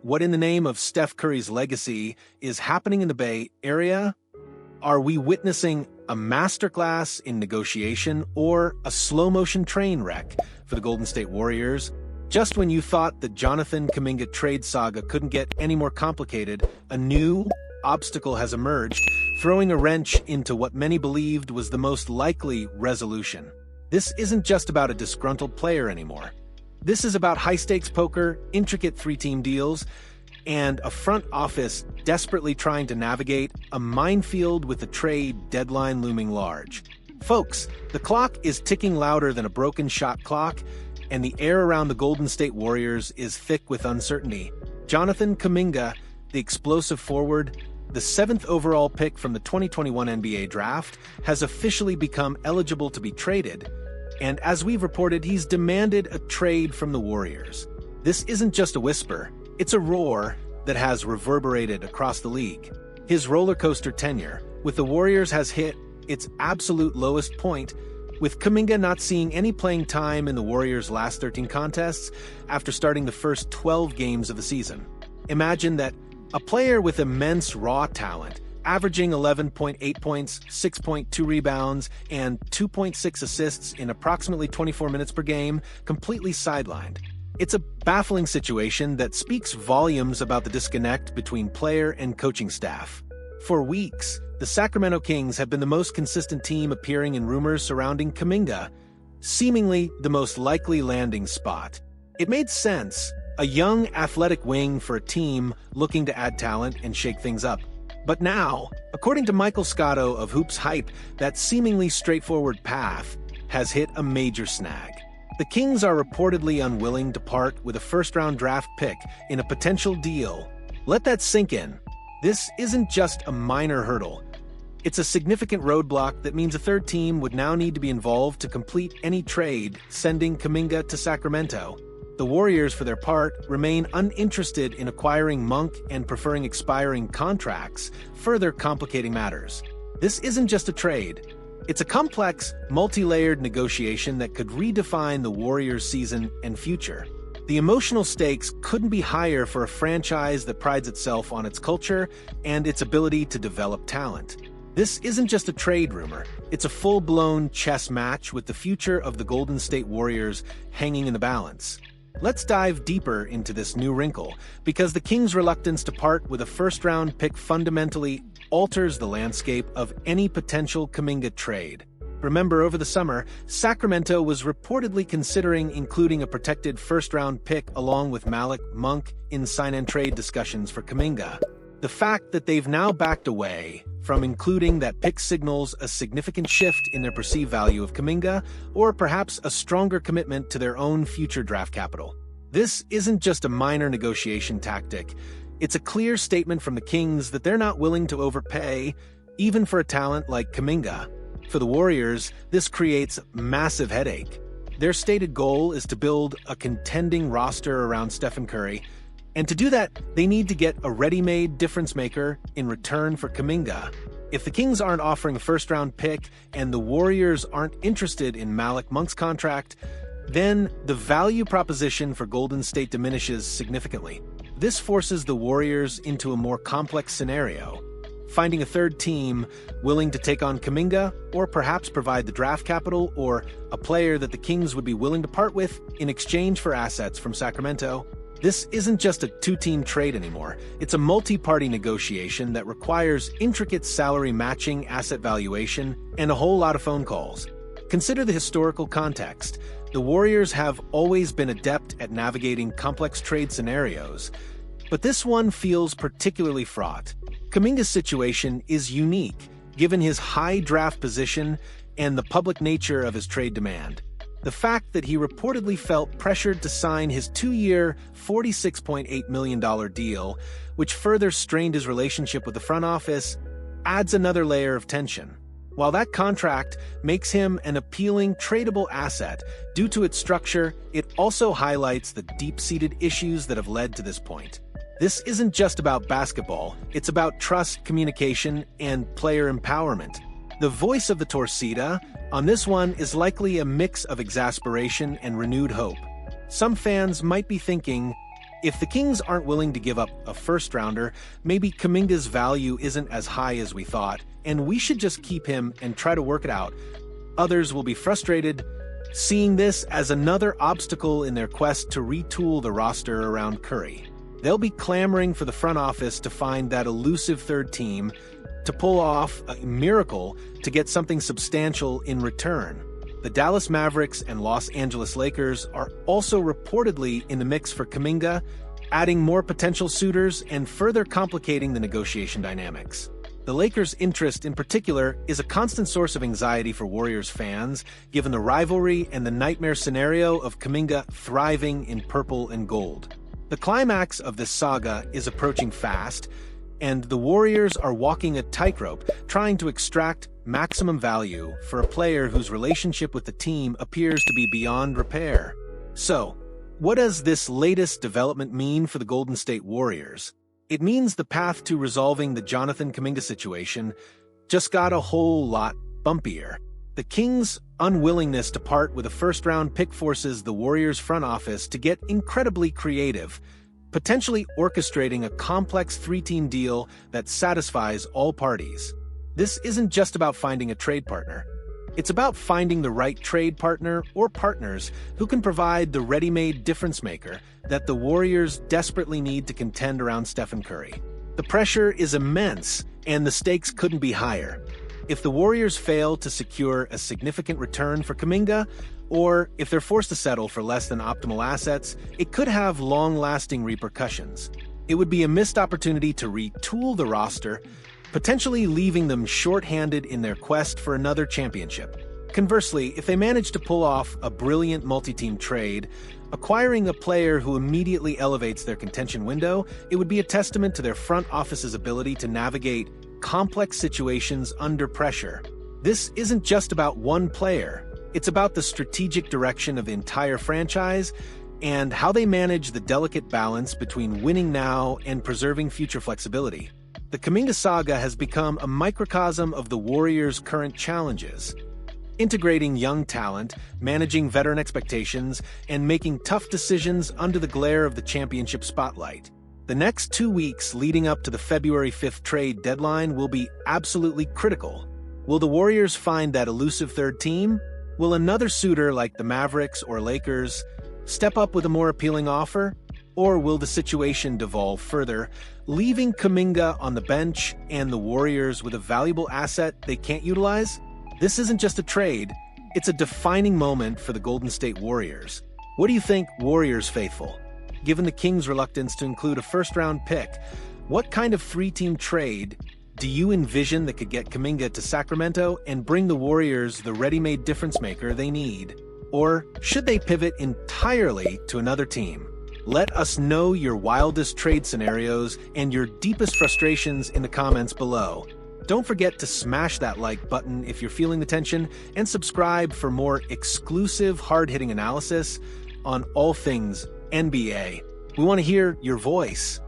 what in the name of Steph Curry's legacy is happening in the Bay Area? Are we witnessing a masterclass in negotiation or a slow-motion train wreck for the Golden State Warriors? Just when you thought the Jonathan Kuminga trade saga couldn't get any more complicated, a new obstacle has emerged, throwing a wrench into what many believed was the most likely resolution. This isn't just about a disgruntled player anymore. This is about high-stakes poker, intricate three-team deals, and a front office desperately trying to navigate a minefield with the trade deadline looming large. Folks, the clock is ticking louder than a broken shot clock, and the air around the Golden State Warriors is thick with uncertainty. Jonathan Kuminga, the explosive forward, the 7th overall pick from the 2021 NBA Draft, has officially become eligible to be traded, and as we've reported, he's demanded a trade from the Warriors. This isn't just a whisper, it's a roar that has reverberated across the league. His roller coaster tenure with the Warriors has hit its absolute lowest point, with Kuminga not seeing any playing time in the Warriors' last 13 contests after starting the first 12 games of the season. Imagine that a player with immense raw talent, averaging 11.8 points, 6.2 rebounds, and 2.6 assists in approximately 24 minutes per game, completely sidelined. It's a baffling situation that speaks volumes about the disconnect between player and coaching staff. For weeks, the Sacramento Kings have been the most consistent team appearing in rumors surrounding Kuminga, seemingly the most likely landing spot. It made sense, a young, athletic wing for a team looking to add talent and shake things up. But now, according to Michael Scotto of Hoops Hype, that seemingly straightforward path has hit a major snag. The Kings are reportedly unwilling to part with a first-round draft pick in a potential deal. Let that sink in. This isn't just a minor hurdle. It's a significant roadblock that means a third team would now need to be involved to complete any trade, sending Kuminga to Sacramento. The Warriors, for their part, remain uninterested in acquiring Monk and preferring expiring contracts, further complicating matters. This isn't just a trade. It's a complex, multi-layered negotiation that could redefine the Warriors' season and future. The emotional stakes couldn't be higher for a franchise that prides itself on its culture and its ability to develop talent. This isn't just a trade rumor, it's a full-blown chess match with the future of the Golden State Warriors hanging in the balance. Let's dive deeper into this new wrinkle, because the Kings' reluctance to part with a first-round pick fundamentally alters the landscape of any potential Kuminga trade. Remember, over the summer, Sacramento was reportedly considering including a protected first-round pick along with Malik Monk in sign-and-trade discussions for Kuminga. The fact that they've now backed away from including that pick signals a significant shift in their perceived value of Kuminga, or perhaps a stronger commitment to their own future draft capital. This isn't just a minor negotiation tactic. It's a clear statement from the Kings that they're not willing to overpay, even for a talent like Kuminga. For the Warriors, this creates massive headache. Their stated goal is to build a contending roster around Stephen Curry, and to do that, they need to get a ready-made difference maker in return for Kuminga. If the Kings aren't offering a first-round pick and the Warriors aren't interested in Malik Monk's contract, then the value proposition for Golden State diminishes significantly. This forces the Warriors into a more complex scenario, finding a third team willing to take on Kuminga, or perhaps provide the draft capital or a player that the Kings would be willing to part with in exchange for assets from Sacramento. This isn't just a two-team trade anymore. It's a multi-party negotiation that requires intricate salary matching, asset valuation, and a whole lot of phone calls. Consider the historical context. The Warriors have always been adept at navigating complex trade scenarios, but this one feels particularly fraught. Kuminga's situation is unique, given his high draft position and the public nature of his trade demand. The fact that he reportedly felt pressured to sign his 2-year, $46.8 million deal, which further strained his relationship with the front office, adds another layer of tension. While that contract makes him an appealing, tradable asset due to its structure, it also highlights the deep-seated issues that have led to this point. This isn't just about basketball, it's about trust, communication, and player empowerment. The voice of the Torcida on this one is likely a mix of exasperation and renewed hope. Some fans might be thinking, If the Kings aren't willing to give up a first-rounder, maybe Kuminga's value isn't as high as we thought, and we should just keep him and try to work it out. Others will be frustrated, seeing this as another obstacle in their quest to retool the roster around Curry. They'll be clamoring for the front office to find that elusive third team, to pull off a miracle to get something substantial in return. The Dallas Mavericks and Los Angeles Lakers are also reportedly in the mix for Kuminga, adding more potential suitors and further complicating the negotiation dynamics. The Lakers' interest in particular is a constant source of anxiety for Warriors fans, given the rivalry and the nightmare scenario of Kuminga thriving in purple and gold. The climax of this saga is approaching fast, and the Warriors are walking a tightrope, trying to extract maximum value for a player whose relationship with the team appears to be beyond repair. So, what does this latest development mean for the Golden State Warriors? It means the path to resolving the Jonathan Kuminga situation just got a whole lot bumpier. The Kings' unwillingness to part with a first-round pick forces the Warriors' front office to get incredibly creative, potentially orchestrating a complex three-team deal that satisfies all parties. This isn't just about finding a trade partner. It's about finding the right trade partner or partners who can provide the ready-made difference-maker that the Warriors desperately need to contend around Stephen Curry. The pressure is immense, and the stakes couldn't be higher. If the Warriors fail to secure a significant return for Kuminga, or if they're forced to settle for less than optimal assets, it could have long-lasting repercussions. It would be a missed opportunity to retool the roster, potentially leaving them short-handed in their quest for another championship. Conversely, if they manage to pull off a brilliant multi-team trade, acquiring a player who immediately elevates their contention window, it would be a testament to their front office's ability to navigate complex situations under pressure. This isn't just about one player. It's about the strategic direction of the entire franchise and how they manage the delicate balance between winning now and preserving future flexibility. The Kuminga saga has become a microcosm of the Warriors' current challenges, integrating young talent, managing veteran expectations, and making tough decisions under the glare of the championship spotlight. The next 2 weeks leading up to the February 5th trade deadline will be absolutely critical. Will the Warriors find that elusive third team? Will another suitor like the Mavericks or Lakers step up with a more appealing offer? Or will the situation devolve further, leaving Kuminga on the bench and the Warriors with a valuable asset they can't utilize? This isn't just a trade, it's a defining moment for the Golden State Warriors. What do you think, Warriors faithful? Given the Kings' reluctance to include a first-round pick, what kind of three-team trade do you envision that could get Kuminga to Sacramento and bring the Warriors the ready-made difference-maker they need? Or should they pivot entirely to another team? Let us know your wildest trade scenarios and your deepest frustrations in the comments below. Don't forget to smash that like button if you're feeling the tension, and subscribe for more exclusive, hard-hitting analysis on all things NBA. We want to hear your voice.